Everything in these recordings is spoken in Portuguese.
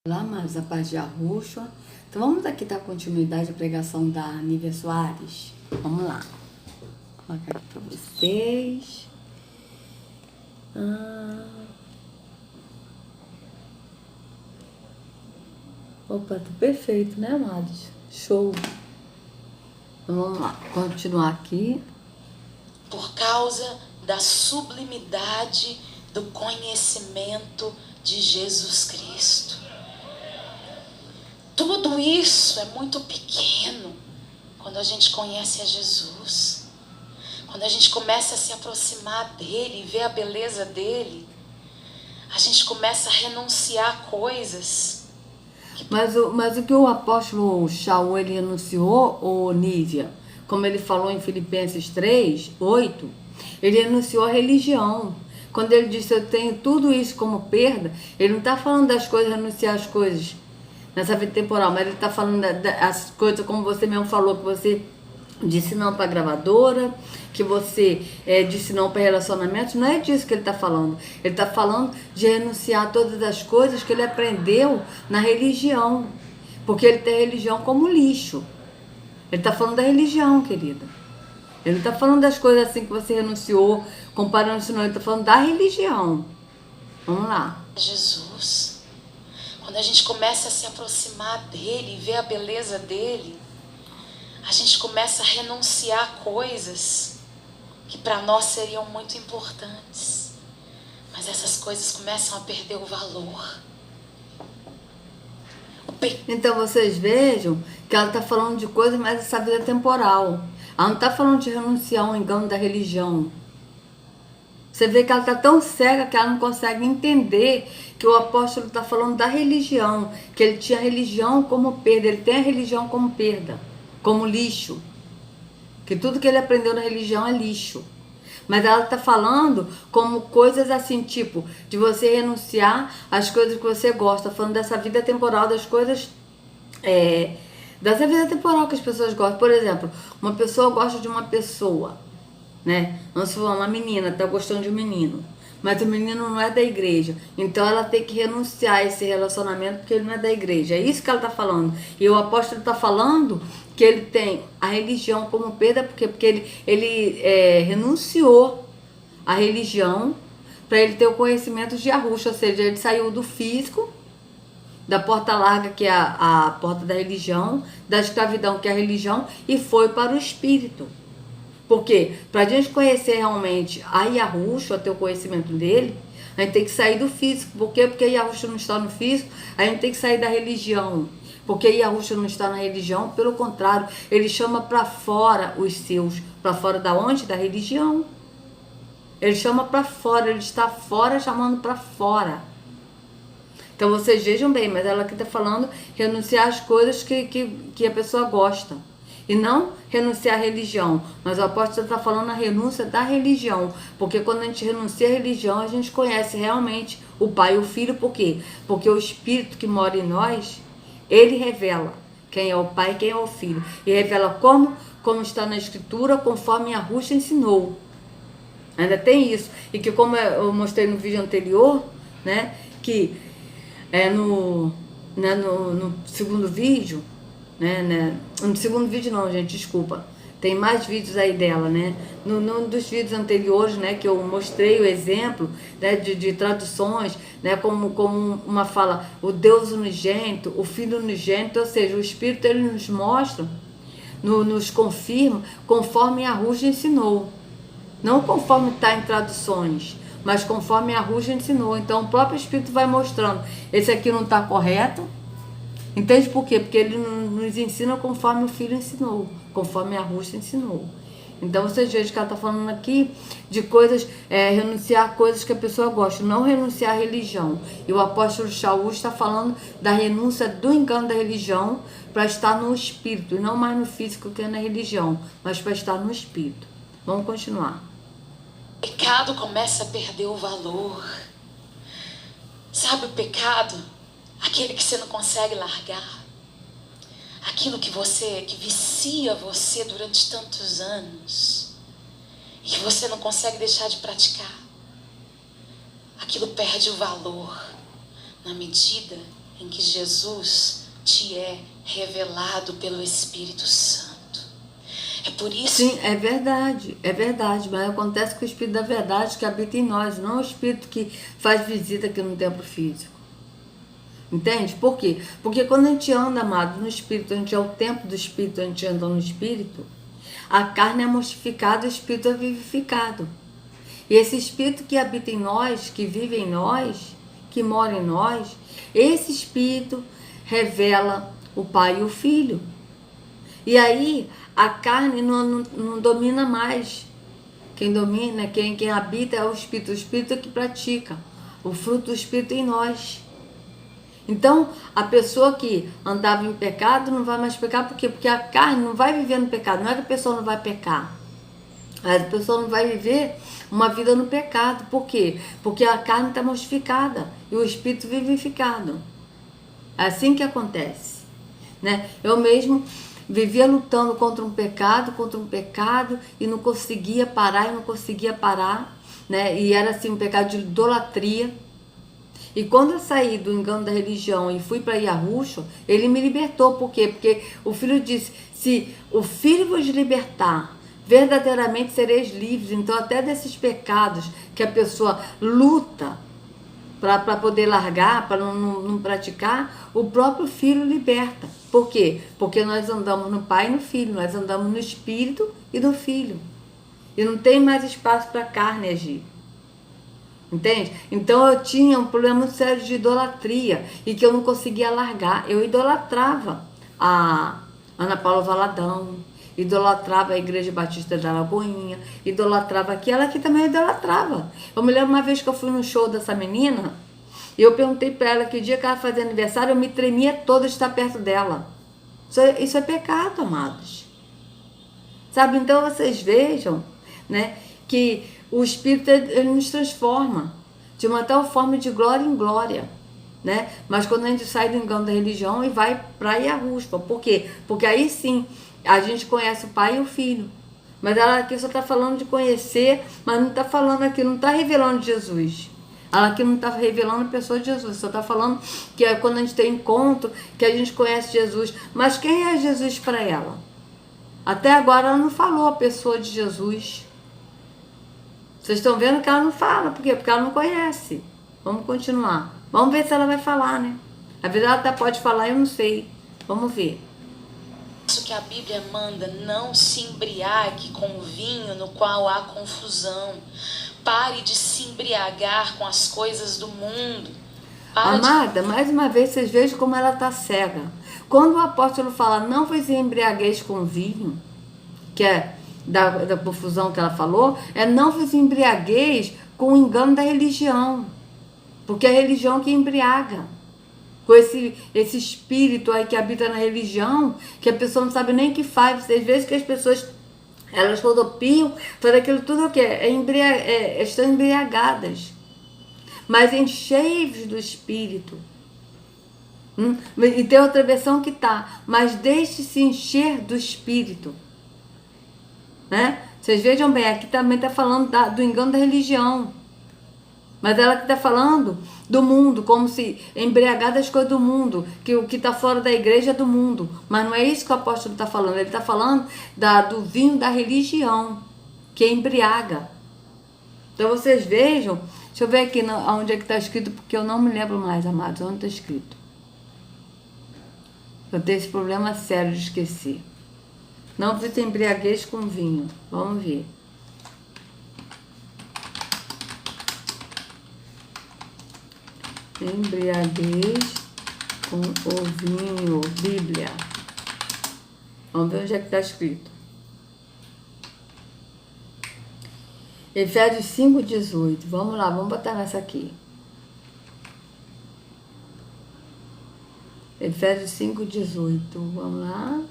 Olá, mas a paz de Yahushua. Então vamos aqui dar continuidade à pregação da Nívia Soares. Vamos lá. Vou colocar aqui para vocês. Opa, tá perfeito, né, amados? Show. Então vamos lá, continuar aqui. Por causa da sublimidade do conhecimento de Jesus Cristo. Tudo isso é muito pequeno quando a gente conhece a Jesus. Quando a gente começa a se aproximar dele e ver a beleza dele, a gente começa a renunciar a coisas. Mas o que o apóstolo Shaul ele renunciou, ô Nívia, como ele falou em Filipenses 3:8, ele renunciou a religião. Quando ele disse eu tenho tudo isso como perda, ele não está falando das coisas, renunciar às coisas nessa vida temporal, mas ele está falando das coisas como você mesmo falou, que você disse não para gravadora, que você disse não para relacionamentos. Não é disso que ele está falando. Ele está falando de renunciar a todas as coisas que ele aprendeu na religião, porque ele tem a religião como lixo. Ele está falando da religião, querida. Ele não está falando das coisas assim que você renunciou, comparando isso não. Ele está falando da religião. Vamos lá. Jesus. Quando a gente começa a se aproximar dele e ver a beleza dele, a gente começa a renunciar a coisas que para nós seriam muito importantes. Mas essas coisas começam a perder o valor. Então vocês vejam que ela está falando de coisas, mas essa vida é temporal. Ela não está falando de renunciar ao engano da religião. Você vê que ela está tão cega que ela não consegue entender que o apóstolo está falando da religião, que ele tinha a religião como perda, ele tem a religião como perda, como lixo. Que tudo que ele aprendeu na religião é lixo. Mas ela está falando como coisas assim, tipo, de você renunciar às coisas que você gosta, falando dessa vida temporal, das coisas, dessa vida temporal que as pessoas gostam. Por exemplo, uma pessoa gosta de uma pessoa, né? Vamos falar, uma menina está gostando de um menino, mas o menino não é da igreja, então ela tem que renunciar a esse relacionamento porque ele não é da igreja. É isso que ela está falando. E o apóstolo está falando que ele tem a religião como perda, porque ele renunciou à religião para ele ter o conhecimento de Yahushua, ou seja, ele saiu do físico, da porta larga, que é a porta da religião, da escravidão, que é a religião, e foi para o espírito. Porque para a gente conhecer realmente a Yahushua, ter o conhecimento dele, a gente tem que sair do físico. Por quê? Porque Yahushua não está no físico, a gente tem que sair da religião. Porque Yahushua não está na religião, pelo contrário, ele chama para fora os seus. Para fora da onde? Da religião. Ele chama para fora, ele está fora chamando para fora. Então vocês vejam bem, mas ela aqui está falando renunciar às coisas que a pessoa gosta. E não renunciar à religião. Mas o apóstolo está falando a renúncia da religião. Porque quando a gente renuncia à religião, a gente conhece realmente o Pai e o Filho. Por quê? Porque o Espírito que mora em nós, ele revela quem é o Pai e quem é o Filho. E revela como está na Escritura, conforme Yahushua ensinou. Ainda tem isso. E que como eu mostrei no vídeo anterior, né? Que no segundo vídeo, no segundo vídeo não, gente, desculpa. Tem mais vídeos aí dela, né? Num dos vídeos anteriores, né, que eu mostrei o exemplo, né, de traduções, né, como uma fala, o Deus unigênito, o Filho unigênito, ou seja, o Espírito ele nos mostra, nos confirma, conforme Yahushua ensinou. Não conforme está em traduções, mas conforme Yahushua ensinou. Então o próprio Espírito vai mostrando, esse aqui não está correto. Entende por quê? Porque ele nos ensina conforme o Filho ensinou, conforme Yahushua ensinou. Então vocês vejam que ela está falando aqui de coisas, renunciar a coisas que a pessoa gosta, não renunciar à religião. E o apóstolo Shaul está falando da renúncia do engano da religião para estar no espírito, e não mais no físico que é na religião, mas para estar no espírito. Vamos continuar. O pecado começa a perder o valor. Sabe o pecado? Aquele que você não consegue largar. Aquilo que vicia você durante tantos anos. E que você não consegue deixar de praticar. Aquilo perde o valor na medida em que Jesus te é revelado pelo Espírito Santo. É por isso... Sim, é verdade, mas acontece com o Espírito da verdade que habita em nós, não o Espírito que faz visita aqui no templo físico. Entende? Por quê? Porque quando a gente anda, amado, no Espírito, a gente é o templo do Espírito, a gente anda no Espírito, a carne é mortificada, o Espírito é vivificado. E esse Espírito que habita em nós, que vive em nós, que mora em nós, esse Espírito revela o Pai e o Filho. E aí a carne não domina mais. Quem domina, quem habita é o Espírito é que pratica o fruto do Espírito em nós. Então, a pessoa que andava em pecado não vai mais pecar, por quê? Porque a carne não vai viver no pecado. Não é que a pessoa não vai pecar, a pessoa não vai viver uma vida no pecado. Por quê? Porque a carne está mortificada e o Espírito vivificado. É assim que acontece, né? Eu mesmo vivia lutando contra um pecado e não conseguia parar, né? E era assim um pecado de idolatria. E quando eu saí do engano da religião e fui para Yahushua, ele me libertou. Por quê? Porque o Filho disse, se o Filho vos libertar, verdadeiramente sereis livres. Então até desses pecados que a pessoa luta para poder largar, para não praticar, o próprio Filho liberta. Por quê? Porque nós andamos no Pai e no Filho, nós andamos no Espírito e no Filho. E não tem mais espaço para a carne agir. Entende? Então eu tinha um problema muito sério de idolatria e que eu não conseguia largar. Eu idolatrava a Ana Paula Valadão, idolatrava a Igreja Batista da Lagoinha, idolatrava aquela que também idolatrava. Eu me lembro uma vez que eu fui no show dessa menina e eu perguntei para ela que dia que ela fazia aniversário, eu me tremia toda de estar perto dela. Isso é pecado, amados. Sabe? Então vocês vejam, né, que o Espírito ele nos transforma de uma tal forma de glória em glória, né? Mas quando a gente sai do engano da religião e vai para Yahushua, por quê? Porque aí sim a gente conhece o Pai e o Filho. Mas ela aqui só está falando de conhecer, mas não está falando aqui, não está revelando Jesus. Ela aqui não está revelando a pessoa de Jesus, só está falando que é quando a gente tem encontro, que a gente conhece Jesus. Mas quem é Jesus para ela? Até agora ela não falou a pessoa de Jesus. Vocês estão vendo que ela não fala. Por quê? Porque ela não conhece. Vamos continuar. Vamos ver se ela vai falar, né? Às vezes ela até pode falar, eu não sei. Vamos ver. Isso que a Bíblia manda, não se embriague com vinho no qual há confusão. Pare de se embriagar com as coisas do mundo. Amada, mais uma vez vocês vejam como ela está cega. Quando o apóstolo fala, não vos embriagueis com vinho, que é da confusão que ela falou, é não vos embriagueis com o engano da religião, porque é a religião que embriaga, com esse espírito aí que habita na religião, que a pessoa não sabe nem o que faz. Vocês veem que as pessoas, elas rodopiam, fazem aquilo tudo o quê? Estão embriagadas, mas encheios do Espírito. E tem outra versão que tá, mas deixe-se encher do Espírito. Né? Vocês vejam bem, aqui também está falando do engano da religião. Mas ela que está falando do mundo, como se embriagar das coisas do mundo, que o que está fora da igreja é do mundo. Mas não é isso que o apóstolo está falando. Ele está falando do vinho da religião, que embriaga. Então vocês vejam, deixa eu ver aqui onde é que está escrito, porque eu não me lembro mais, amados, onde está escrito. Eu tenho esse problema sério de esquecer. Não vos embriagueis com vinho. Vamos ver. Embriagueis com o vinho. Bíblia. Vamos ver onde é que está escrito. Efésios 5:18. Vamos lá, vamos botar nessa aqui. Efésios 5:18. Vamos lá.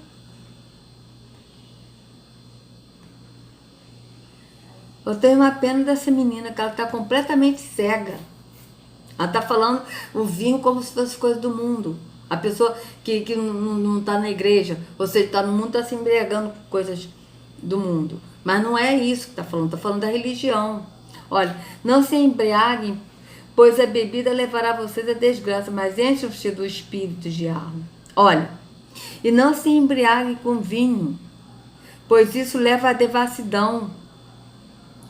Eu tenho uma pena dessa menina, que ela está completamente cega. Ela está falando o vinho como se fosse coisa do mundo. A pessoa que não está na igreja, ou seja, está no mundo, está se embriagando com coisas do mundo. Mas não é isso que está falando da religião. Olha, não se embriaguem pois a bebida levará vocês à desgraça, mas encham-se do espírito de jarro. Olha, e não se embriague com vinho, pois isso leva à devassidão.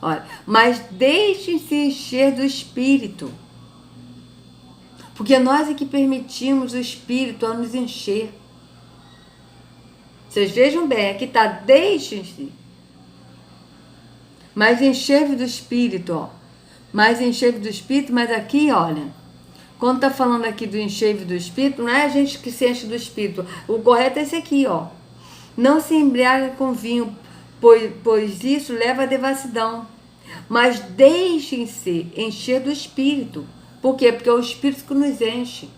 Olha, mas deixem-se encher do espírito, porque nós é que permitimos o espírito a nos encher. Vocês vejam bem, aqui está, deixem-se, mas encher-vos do espírito, ó. Mas encher-vos do espírito, mas aqui, olha, quando está falando aqui do encher-vos do espírito, não é a gente que se enche do espírito. O correto é esse aqui, ó. Não se embriague com vinho, pois isso leva à devassidão. Mas deixem-se encher do espírito. Por quê? Porque é o espírito que nos enche.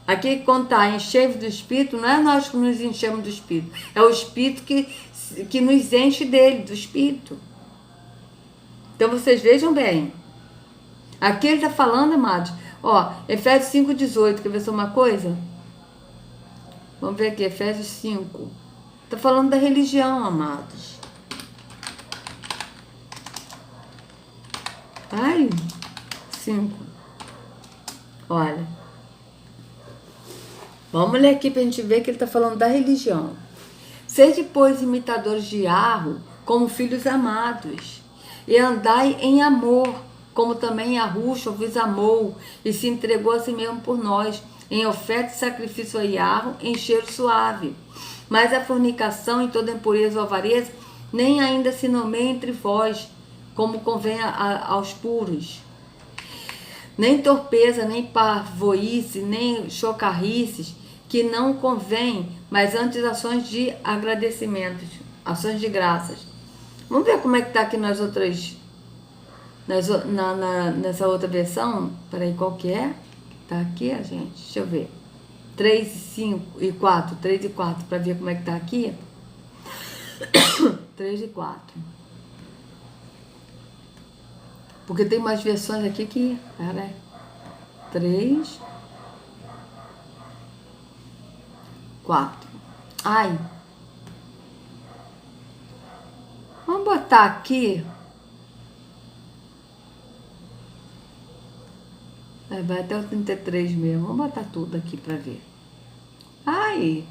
Aqui, quando está encher do espírito, não é nós que nos enchemos do espírito. É o espírito que nos enche dele, do espírito. Então, vocês vejam bem. Aqui ele está falando, amados. Ó, Efésios 5,18. Quer ver só uma coisa? Vamos ver aqui, Efésios 5. Está falando da religião, amados. Ai, 5. Olha. Vamos ler aqui para a gente ver que ele está falando da religião. Sede, pois, imitadores de Arro, como filhos amados, e andai em amor, como também Yahushua vos amou, e se entregou a si mesmo por nós, em oferta e sacrifício a Yarro, em cheiro suave. Mas a fornicação e toda impureza ou avareza, nem ainda se nomeia entre vós, como convém aos puros. Nem torpeza, nem parvoíce, nem chocarrices, que não convém, mas antes ações de agradecimentos, ações de graças. Vamos ver como é que está aqui nas outras, nessa outra versão. Peraí, qual que é? Está aqui, gente, deixa eu ver. 3 e 5 e 4, 3 e 4, para ver como é que está aqui. 3 e 4. Porque tem umas versões aqui que... Peraí. 3... 4. Ai. Vamos botar aqui. Vai até o 33 mesmo. Vamos botar tudo aqui para ver. Ai.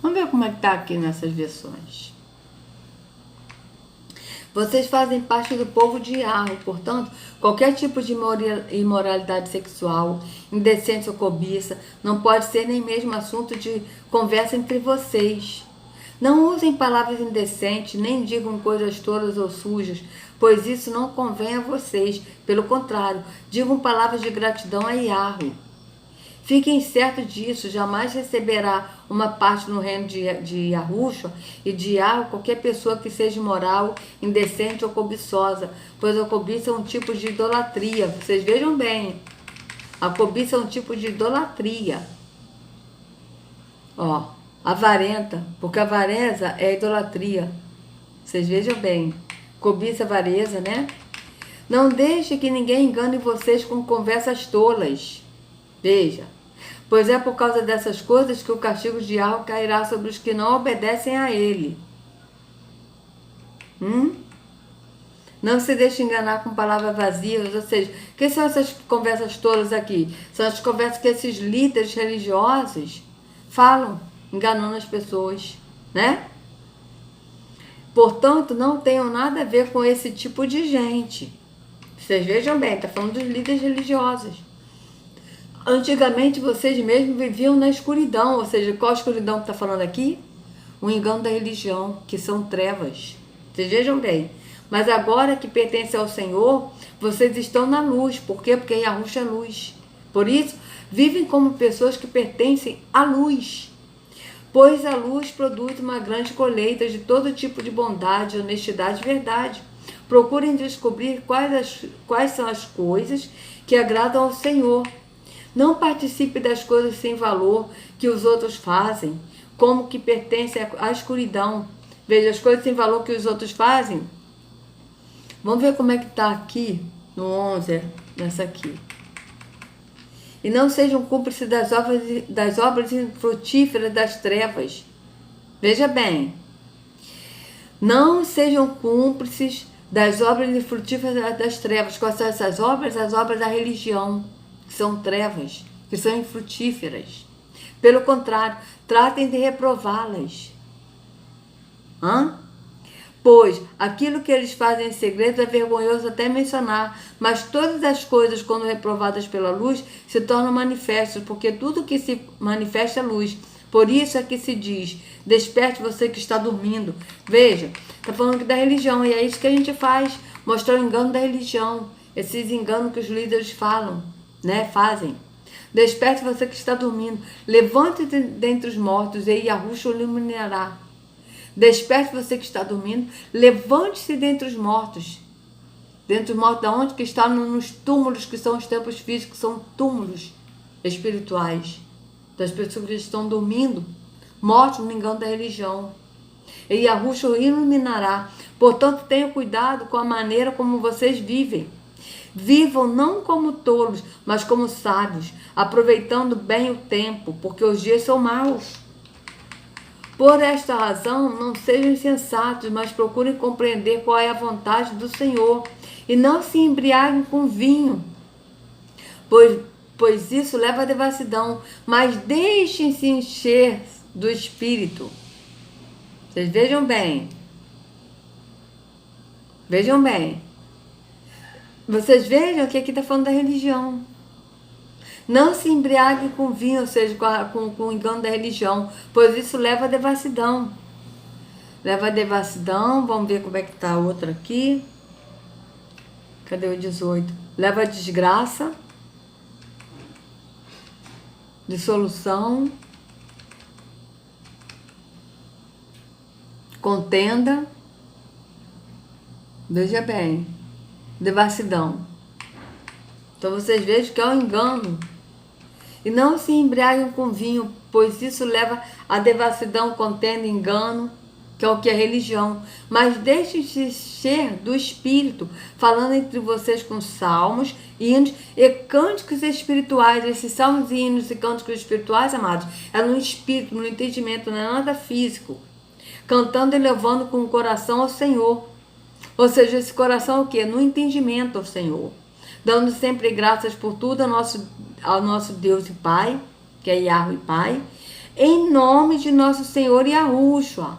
Vamos ver como é que tá aqui nessas versões. Vocês fazem parte do povo de Arro, portanto, qualquer tipo de imoralidade sexual, indecência ou cobiça, não pode ser nem mesmo assunto de conversa entre vocês. Não usem palavras indecentes, nem digam coisas tolas ou sujas, pois isso não convém a vocês. Pelo contrário, digam palavras de gratidão a Yarro. Fiquem certos disso, jamais receberá uma parte no reino de Yahushua e de Yarro qualquer pessoa que seja imoral, indecente ou cobiçosa, pois a cobiça é um tipo de idolatria. Vocês vejam bem, a cobiça é um tipo de idolatria. Ó, avarenta, porque a avareza é a idolatria. Vocês vejam bem, cobiça, avareza, né? Não deixe que ninguém engane vocês com conversas tolas. Veja, pois é por causa dessas coisas que o castigo de Yarro cairá sobre os que não obedecem a ele. Não se deixe enganar com palavras vazias, ou seja, o que são essas conversas tolas aqui? São as conversas que esses líderes religiosos falam, enganando as pessoas, né? Portanto, não tenham nada a ver com esse tipo de gente. Vocês vejam bem, está falando dos líderes religiosos. Antigamente, vocês mesmos viviam na escuridão, ou seja, qual a escuridão que está falando aqui? O engano da religião, que são trevas. Vocês vejam bem. Mas agora que pertence ao Senhor, vocês estão na luz. Por quê? Porque Yahushua é luz. Por isso, vivem como pessoas que pertencem à luz. Pois a luz produz uma grande colheita de todo tipo de bondade, honestidade e verdade. Procurem descobrir quais são as coisas que agradam ao Senhor. Não participe das coisas sem valor que os outros fazem, como que pertence à escuridão. Veja, as coisas sem valor que os outros fazem. Vamos ver como é que está aqui, no 11, nessa aqui. E não sejam cúmplices das obras infrutíferas das trevas. Veja bem. Não sejam cúmplices das obras infrutíferas das trevas. Quais são essas obras? As obras da religião, que são trevas, que são infrutíferas. Pelo contrário, tratem de reprová-las. Pois aquilo que eles fazem em segredo é vergonhoso até mencionar, mas todas as coisas, quando reprovadas pela luz, se tornam manifestas, porque tudo que se manifesta é luz. Por isso é que se diz, desperte você que está dormindo. Veja, está falando aqui da religião, e é isso que a gente faz, mostrar o engano da religião, esses enganos que os líderes falam, né, fazem. Desperte você que está dormindo, levante-se dentre os mortos, e Yahushua o iluminará. Desperte você que está dormindo, levante-se dentre os mortos. Dentre os mortos, da onde? Que está nos túmulos, que são os templos físicos, são túmulos espirituais. Das pessoas que estão dormindo, mortos no engano da religião. E Yahushua iluminará. Portanto, tenham cuidado com a maneira como vocês vivem. Vivam não como tolos, mas como sábios, aproveitando bem o tempo, porque os dias são maus. Por esta razão, não sejam insensatos, mas procurem compreender qual é a vontade do Senhor, e não se embriaguem com vinho, pois isso leva à devassidão, mas deixem-se encher do Espírito. Vocês vejam bem. Vejam bem. Vocês vejam que aqui está falando da religião. Não se embriague com vinho, ou seja, com o engano da religião, pois isso leva à devassidão. Leva à devassidão, vamos ver como é que está a outra aqui. Cadê o 18? Leva à desgraça, dissolução, contenda, veja bem, devassidão. Então vocês vejam que é um engano. E não se embriaguem com vinho, pois isso leva à devassidão, contenda, engano, que é o que é religião. Mas deixe-se encher do Espírito, falando entre vocês com salmos, hinos e cânticos espirituais. Esses salmos, hinos e cânticos espirituais, amados, é no espírito, no entendimento, não é nada físico. Cantando e levando com o coração ao Senhor. Ou seja, esse coração é o quê? No entendimento ao Senhor. Dando sempre graças por tudo ao nosso Deus e Pai, que é Yahweh e Pai, em nome de nosso Senhor Yahushua.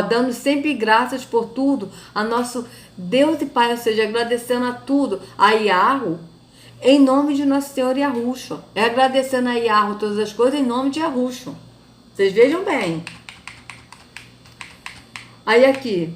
Dando sempre graças por tudo a nosso Deus e Pai, ou seja, agradecendo a tudo, a Yahweh, em nome de nosso Senhor Yahushua. É agradecendo a Yahweh todas as coisas em nome de Yahushua. Vocês vejam bem. Aí aqui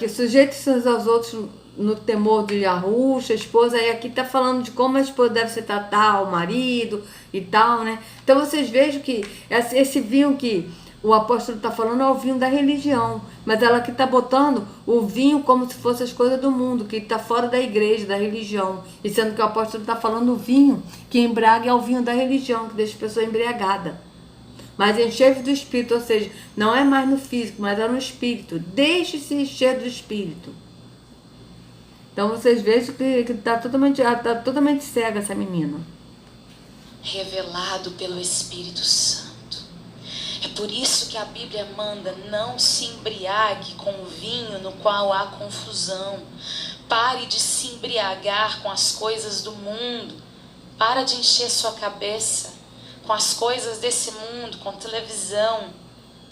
sujeitos uns aos outros no temor de Yahushua, a esposa, aí aqui está falando de como a esposa deve se tratar ao marido e tal, né? Então vocês vejam que esse vinho que o apóstolo está falando é o vinho da religião, mas ela aqui está botando o vinho como se fosse as coisas do mundo, que está fora da igreja, da religião, e sendo que o apóstolo está falando o vinho que embriaga é o vinho da religião, que deixa a pessoa embriagada. Mas encher do Espírito, ou seja, não é mais no físico, mas é no Espírito. Deixe-se encher do Espírito. Então vocês vejam que está totalmente cega essa menina. Revelado pelo Espírito Santo. É por isso que a Bíblia manda: não se embriague com o vinho no qual há confusão. Pare de se embriagar com as coisas do mundo. Para de encher sua cabeça com as coisas desse mundo, com televisão,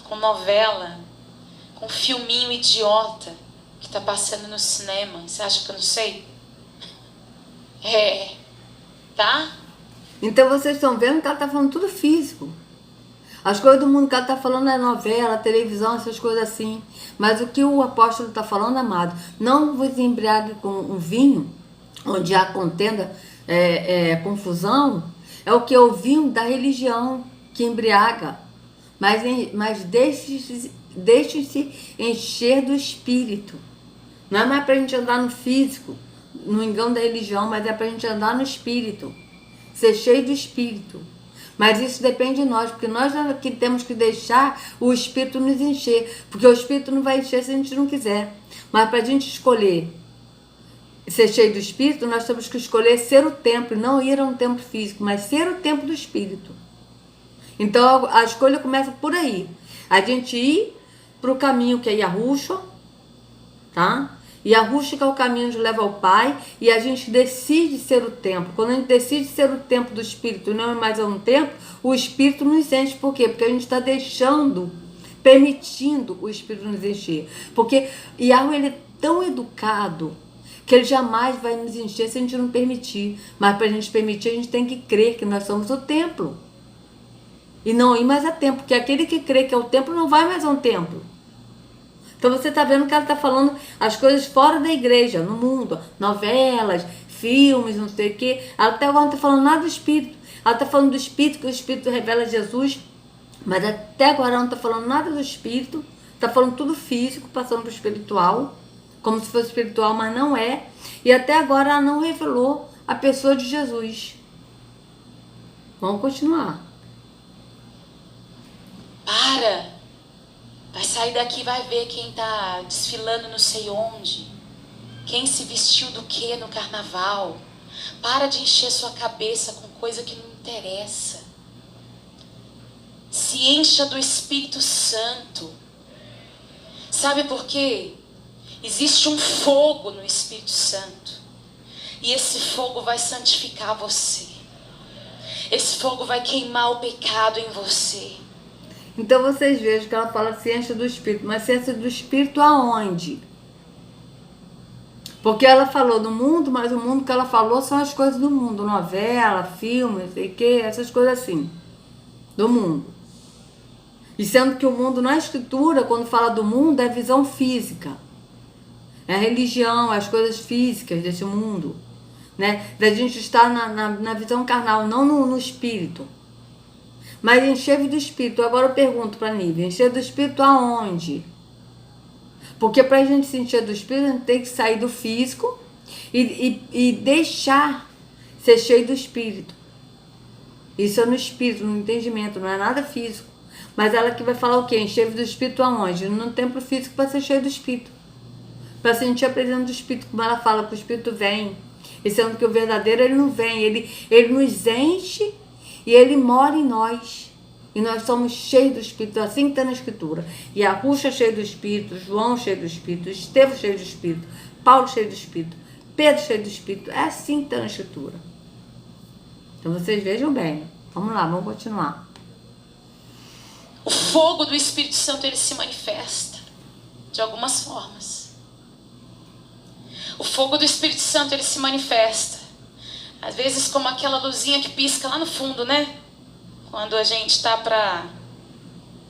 com novela, com filminho idiota que está passando no cinema. Você acha que eu não sei? Tá? Então vocês estão vendo que ela está falando tudo físico. As coisas do mundo que ela está falando é novela, televisão, essas coisas assim. Mas o que o apóstolo está falando, amado, não vos embriague com um vinho, onde há contenda, confusão, é o que? O vinho da religião que embriaga. Mas deixe-se encher do Espírito. Não é mais para a gente andar no físico, no engano da religião, mas é para a gente andar no Espírito. Ser cheio do Espírito. Mas isso depende de nós, porque nós que temos que deixar o Espírito nos encher. Porque o Espírito não vai encher se a gente não quiser. Mas para a gente escolher ser cheio do Espírito, nós temos que escolher ser o templo, não ir a um templo físico, mas ser o templo do Espírito. Então a escolha começa por aí. A gente ir para o caminho que é Yahushua, tá? Yahushua que é o caminho que leva ao Pai, e a gente decide ser o templo. Quando a gente decide ser o templo do Espírito, não é mais um templo, o Espírito nos enche. Por quê? Porque a gente está deixando, permitindo o Espírito nos encher. Porque Yahuwah, ele é tão educado que ele jamais vai nos encher se a gente não permitir. Mas para a gente permitir, a gente tem que crer que nós somos o templo. E não ir mais a templo, porque aquele que crê que é o templo não vai mais a um templo. Então você está vendo que ela está falando as coisas fora da igreja, no mundo, novelas, filmes, não sei o quê. Ela até agora não está falando nada do Espírito. Ela está falando do Espírito, que o Espírito revela Jesus, mas até agora ela não está falando nada do Espírito. Está falando tudo físico, passando para o espiritual, como se fosse espiritual, mas não é. E até agora ela não revelou a pessoa de Jesus. Vamos continuar. Para! Vai sair daqui e vai ver quem tá desfilando não sei onde. Quem se vestiu do que no carnaval. Para de encher sua cabeça com coisa que não interessa. Se encha do Espírito Santo. Sabe por quê? Existe um fogo no Espírito Santo. E esse fogo vai santificar você. Esse fogo vai queimar o pecado em você. Então vocês vejam que ela fala ciência do Espírito, mas ciência do Espírito aonde? Porque ela falou do mundo, mas o mundo que ela falou são as coisas do mundo, novela, filme, não sei o que, essas coisas assim, do mundo. E sendo que o mundo na escritura, quando fala do mundo, é visão física, é a religião, as coisas físicas desse mundo, né? Da gente estar na visão carnal, não no espírito. Mas encher do Espírito. Agora eu pergunto para a Nívia, encher do Espírito aonde? Porque para a gente se encher do Espírito, a gente tem que sair do físico e deixar ser cheio do Espírito. Isso é no Espírito, no entendimento, não é nada físico. Mas ela que vai falar o quê? Encher do Espírito aonde? No templo físico para ser cheio do Espírito. Para sentir a presença do Espírito, como ela fala, que o Espírito vem. E sendo que o verdadeiro, ele não vem, ele nos enche. E ele mora em nós. E nós somos cheios do Espírito, assim que está na Escritura. E a Ruxa cheia do Espírito, João cheio do Espírito, Estevão cheio do Espírito, Paulo cheio do Espírito, Pedro cheio do Espírito. É assim que está na Escritura. Então vocês vejam bem. Vamos lá, vamos continuar. O fogo do Espírito Santo, ele se manifesta de algumas formas. O fogo do Espírito Santo, ele se manifesta às vezes como aquela luzinha que pisca lá no fundo, né? Quando a gente está para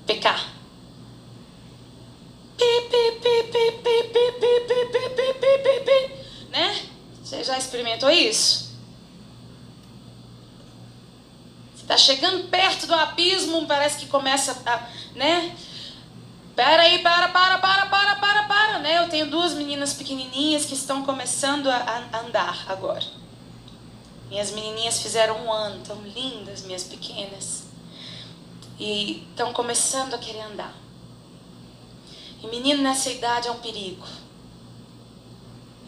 pecar. Né? Você já experimentou isso? Você está chegando perto do abismo, parece que começa a... né? Peraí, para, né? Eu tenho duas meninas pequenininhas que estão começando a andar agora. Minhas menininhas fizeram 1 ano, tão lindas, minhas pequenas. E estão começando a querer andar. E menino nessa idade é um perigo.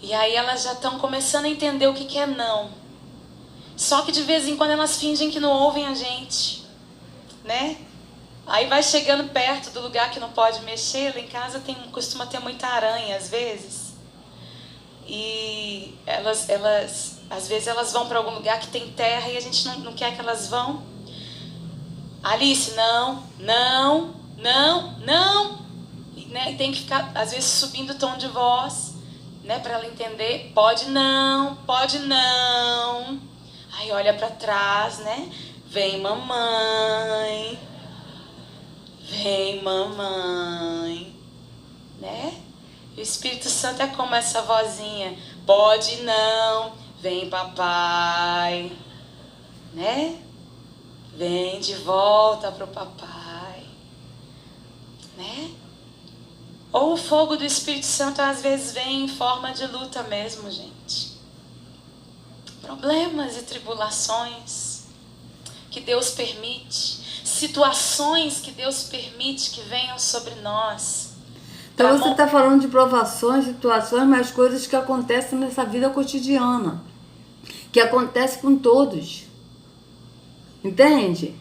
E aí elas já estão começando a entender o que é não. Só que de vez em quando elas fingem que não ouvem a gente, né? Aí vai chegando perto do lugar que não pode mexer. Lá em casa costuma ter muita aranha às vezes. E elas às vezes elas vão para algum lugar que tem terra e a gente não quer que elas vão. Alice, não. E, né, e tem que ficar, às vezes, subindo o tom de voz, né, para ela entender. Pode não. Aí olha para trás, né? Vem mamãe, né? E o Espírito Santo é como essa vozinha. Pode não. Vem papai, né? Vem de volta pro papai, né? Ou o fogo do Espírito Santo às vezes vem em forma de luta mesmo, gente. Problemas e tribulações que Deus permite, situações que Deus permite que venham sobre nós. Então você está falando de provações, situações, mas coisas que acontecem nessa vida cotidiana. Que acontece com todos. Entende?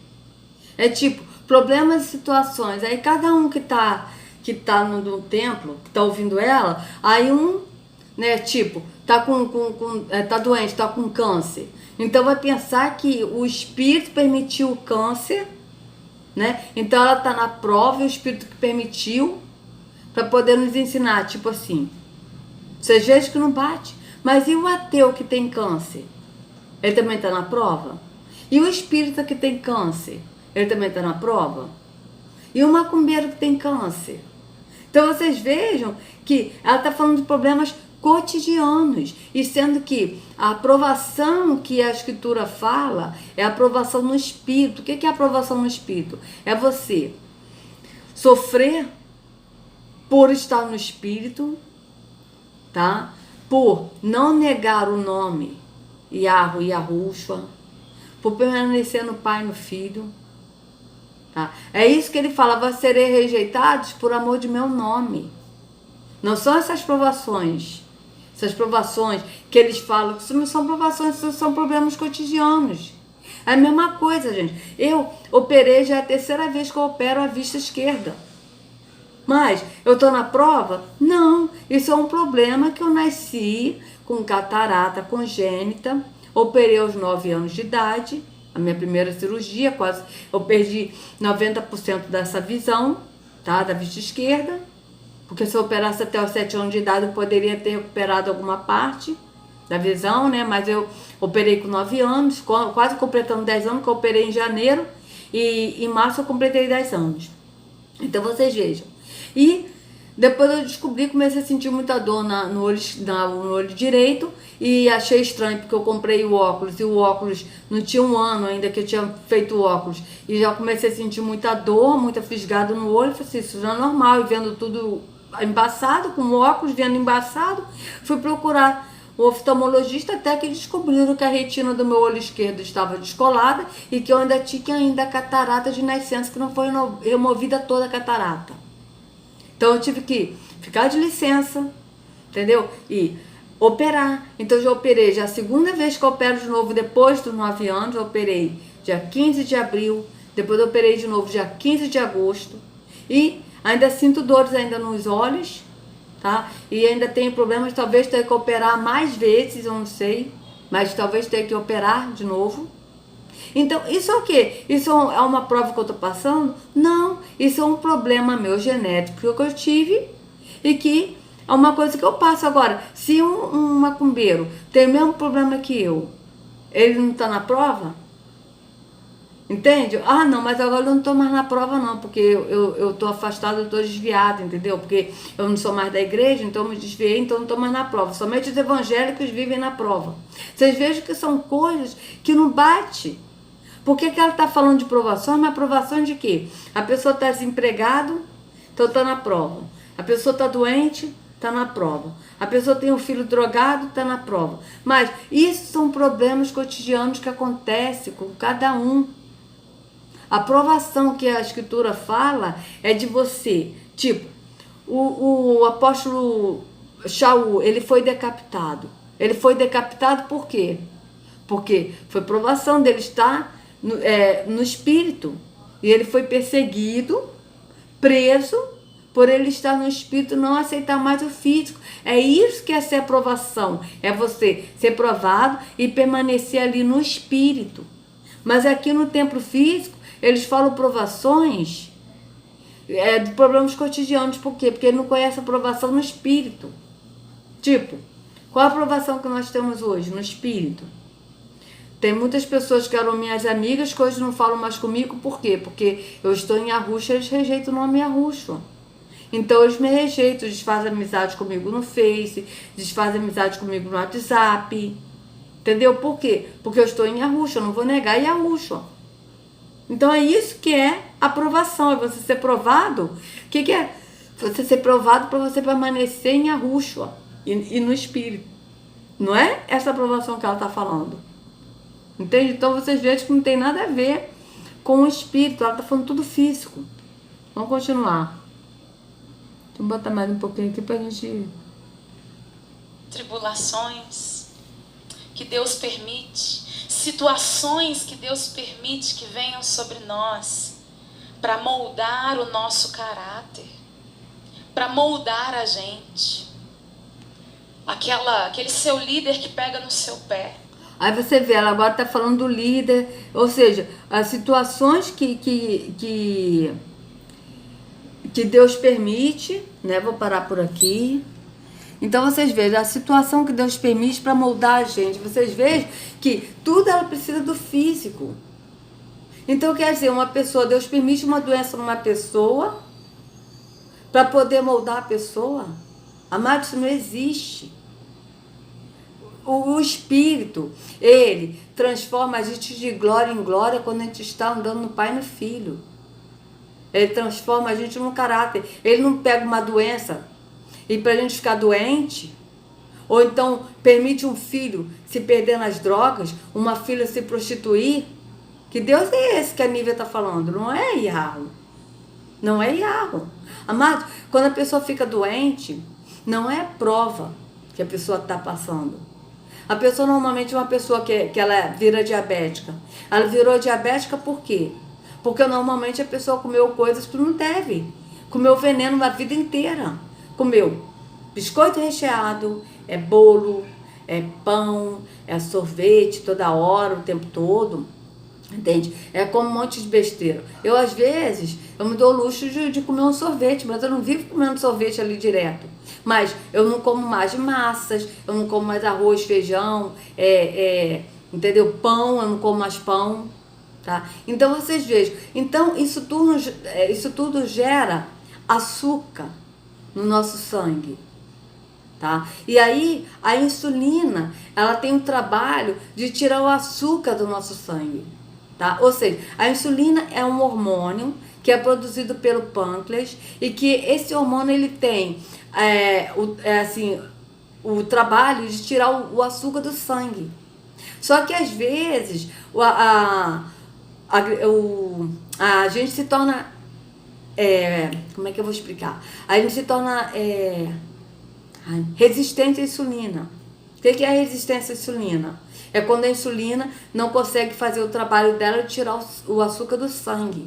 É tipo, problemas e situações. Aí cada um que está que tá no templo, que tá ouvindo ela, aí né, tipo, tá doente, tá com câncer. Então vai pensar que o espírito permitiu o câncer, né? Então ela tá na prova e o espírito que permitiu para poder nos ensinar, tipo assim. Vocês veem que não bate. Mas e o ateu que tem câncer? Ele também tá na prova? E o espírita que tem câncer? Ele também tá na prova? E o macumbeiro que tem câncer? Então vocês vejam que ela está falando de problemas cotidianos, e sendo que a aprovação que a escritura fala é a aprovação no espírito. O que é a aprovação no espírito? É você sofrer por estar no espírito, tá? Por não negar o nome Yahweh e Yahushua, por permanecer no Pai e no Filho. Tá? É isso que ele fala, vós sereis rejeitados por amor de meu nome. Não são essas provações que eles falam, que isso não são provações, isso são problemas cotidianos. É a mesma coisa, gente. Eu operei, já é a terceira vez que eu opero a vista esquerda. Mas eu estou na prova? Não, isso é um problema que eu nasci com catarata congênita, operei aos 9 anos de idade, a minha primeira cirurgia, quase eu perdi 90% dessa visão, tá, da vista esquerda, porque se eu operasse até os 7 anos de idade eu poderia ter recuperado alguma parte da visão, né, mas eu operei com 9 anos, quase completando 10 anos, que eu operei em janeiro, e em março eu completei 10 anos. Então vocês vejam. E depois eu descobri, comecei a sentir muita dor no olho direito, e achei estranho, porque eu comprei o óculos, e o óculos não tinha um ano ainda que eu tinha feito o óculos, e já comecei a sentir muita dor, muita fisgada no olho. Falei assim, isso já é normal, e vendo tudo embaçado, com o óculos vendo embaçado, fui procurar o oftalmologista, até que descobriram que a retina do meu olho esquerdo estava descolada e que eu ainda tinha catarata de nascença, que não foi removida toda a catarata. Então eu tive que ficar de licença, entendeu? E operar. Então eu já operei, já a segunda vez que eu opero de novo, depois dos 9 anos, eu operei dia 15 de abril, depois eu operei de novo dia 15 de agosto, e ainda sinto dores ainda nos olhos, tá? E ainda tenho problemas, talvez tenha que operar mais vezes, eu não sei, mas talvez tenha que operar de novo. Então, isso é o quê? Isso é uma prova que eu tô passando? Não, isso é um problema meu genético que eu tive e que é uma coisa que eu passo. Agora, se um macumbeiro tem o mesmo problema que eu, ele não tá na prova? Entende? Ah, não, mas agora eu não tô mais na prova não, porque eu tô afastada, eu tô desviada, entendeu? Porque eu não sou mais da igreja, então eu me desviei, então eu não tô mais na prova. Somente os evangélicos vivem na prova. Vocês vejam que são coisas que não bate. Por que ela está falando de provação? Mas provação de quê? A pessoa está desempregada, então está na prova. A pessoa está doente, está na prova. A pessoa tem um filho drogado, está na prova. Mas isso são problemas cotidianos que acontecem com cada um. A provação que a escritura fala é de você. Tipo, o apóstolo Shaul, ele foi decapitado. Ele foi decapitado por quê? Porque foi provação dele estar no espírito, e ele foi perseguido, preso, por ele estar no espírito, não aceitar mais o físico. É isso que é ser aprovação, é você ser provado e permanecer ali no espírito. Mas aqui no templo físico eles falam provações de problemas cotidianos. Por quê? Porque ele não conhece a provação no espírito. Tipo, qual a aprovação que nós temos hoje no espírito? Tem muitas pessoas que eram minhas amigas que hoje não falam mais comigo. Por quê? Porque eu estou em Yahushua, eles rejeitam o nome Yahushua. Então eles me rejeitam, desfazem amizade comigo no Face, desfazem amizade comigo no WhatsApp. Entendeu? Por quê? Porque eu estou em Yahushua, eu não vou negar Yahushua. Então é isso que é aprovação, é você ser provado. O que é? Você ser provado para você permanecer em Yahushua e no Espírito. Não é essa aprovação que ela está falando. Entende? Então vocês veem que não tem nada a ver com o espírito. Ela está falando tudo físico. Vamos continuar. Deixa eu botar mais um pouquinho aqui pra gente... Tribulações que Deus permite, situações que Deus permite que venham sobre nós para moldar o nosso caráter. para moldar a gente. Aquele seu líder que pega no seu pé. Aí você vê, ela agora está falando do líder, ou seja, as situações que Deus permite, né? Vou parar por aqui. Então vocês vejam, a situação que Deus permite para moldar a gente. Vocês vejam que tudo ela precisa do físico. Então quer dizer, uma pessoa, Deus permite uma doença numa pessoa para poder moldar a pessoa. Amado, isso não existe. O Espírito, ele transforma a gente de glória em glória quando a gente está andando no Pai e no Filho. Ele transforma a gente no caráter. Ele não pega uma doença e para a gente ficar doente, ou então permite um filho se perder nas drogas, uma filha se prostituir. Que Deus é esse que a Nívia está falando? Não é Yahweh. Não é Yahweh. Amado, quando a pessoa fica doente, não é prova que a pessoa está passando. A pessoa normalmente é uma pessoa que ela vira diabética. Ela virou diabética por quê? Porque normalmente a pessoa comeu coisas que não deve. Comeu veneno a vida inteira. Comeu biscoito recheado, é bolo, é pão, é sorvete toda hora, o tempo todo. Entende? É como um monte de besteira. Eu, às vezes, eu me dou o luxo de comer um sorvete, mas eu não vivo comendo sorvete ali direto. Mas eu não como mais de massas, eu não como mais arroz, feijão, entendeu? Pão, eu não como mais pão, tá? Então, vocês vejam. Então, isso tudo gera açúcar no nosso sangue, tá? E aí, a insulina, ela tem o trabalho de tirar o açúcar do nosso sangue. Tá? Ou seja, a insulina é um hormônio que é produzido pelo pâncreas e que esse hormônio ele tem o trabalho de tirar o açúcar do sangue. Só que às vezes a gente se torna, como é que eu vou explicar? A gente se torna resistente à insulina. O que é a resistência à insulina? É quando a insulina não consegue fazer o trabalho dela de tirar o açúcar do sangue,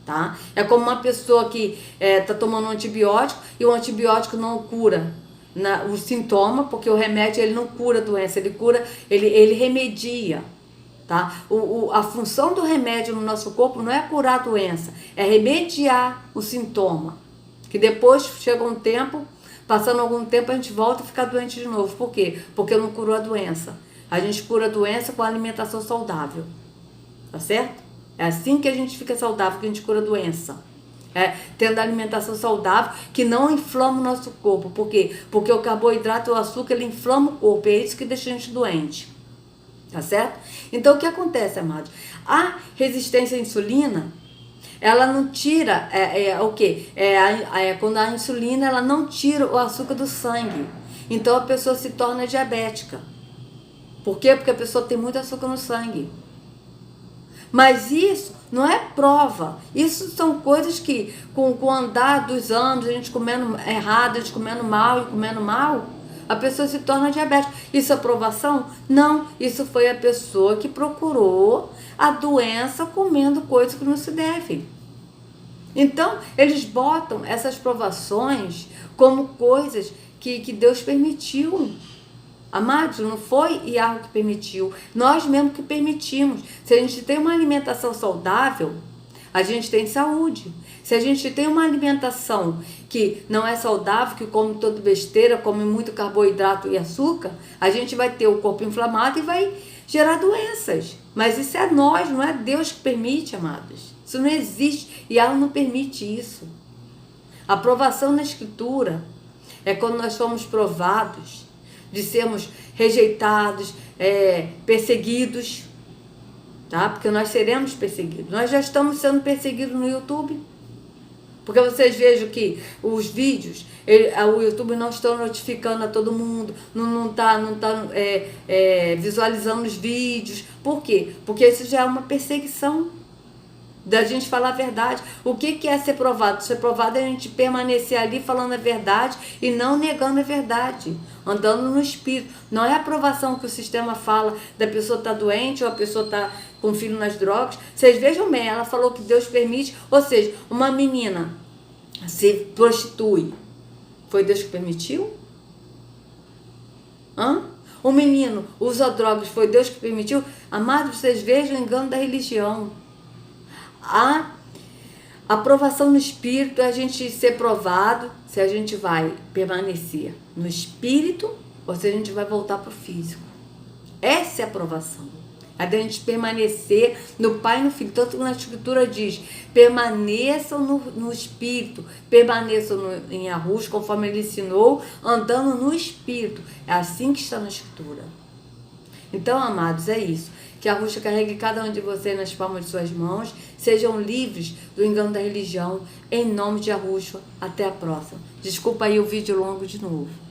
tá? É como uma pessoa que tá tomando um antibiótico e o antibiótico não cura o sintoma, porque o remédio ele não cura a doença, ele remedia, tá? A função do remédio no nosso corpo não é curar a doença, é remediar o sintoma, que depois chega um tempo, passando algum tempo a gente volta a ficar doente de novo. Por quê? Porque não curou a doença. A gente cura a doença com a alimentação saudável, tá certo? É assim que a gente fica saudável, que a gente cura a doença. Tendo a alimentação saudável que não inflama o nosso corpo. Por quê? Porque o carboidrato e o açúcar, ele inflama o corpo, é isso que deixa a gente doente, tá certo? Então, o que acontece, amados? A resistência à insulina, ela não tira, o quê? Quando a insulina, ela não tira o açúcar do sangue. Então, a pessoa se torna diabética. Por quê? Porque a pessoa tem muito açúcar no sangue. Mas isso não é prova. Isso são coisas que, com o andar dos anos, a gente comendo errado, a gente comendo mal, a pessoa se torna diabética. Isso é provação? Não. Isso foi a pessoa que procurou a doença comendo coisas que não se deve. Então, eles botam essas provações como coisas que Deus permitiu. Amados, não foi Yahweh que permitiu, nós mesmos que permitimos. Se a gente tem uma alimentação saudável, a gente tem saúde. Se a gente tem uma alimentação que não é saudável, que come toda besteira, come muito carboidrato e açúcar, a gente vai ter o corpo inflamado e vai gerar doenças. Mas isso é nós, não é Deus que permite, amados. Isso não existe e Yahweh não permite isso. A provação na Escritura é quando nós somos provados de sermos rejeitados, perseguidos, tá? Porque nós seremos perseguidos. Nós já estamos sendo perseguidos no YouTube. Porque vocês vejam que os vídeos, o YouTube não está notificando a todo mundo, não está visualizando os vídeos. Por quê? Porque isso já é uma perseguição da gente falar a verdade. O que é ser provado? Ser provado é a gente permanecer ali falando a verdade e não negando a verdade, andando no Espírito. Não é a aprovação que o sistema fala da pessoa estar doente ou a pessoa estar com filho nas drogas. Vocês vejam bem, ela falou que Deus permite, ou seja, uma menina se prostitui, Foi Deus que permitiu? O menino usa drogas, foi Deus que permitiu? Amados, vocês vejam o engano da religião. A aprovação no espírito é a gente ser provado se a gente vai permanecer no espírito ou se a gente vai voltar para o físico. Essa é a aprovação. É da gente permanecer no Pai e no Filho. Tanto que na Escritura diz, permaneçam no Espírito, permaneçam em Arrus, conforme ele ensinou, andando no Espírito. É assim que está na Escritura. Então, amados, é isso. Que a Arrus carregue cada um de vocês nas palmas de suas mãos, sejam livres do engano da religião, em nome de Arrus. Até a próxima. Desculpa aí o vídeo longo de novo.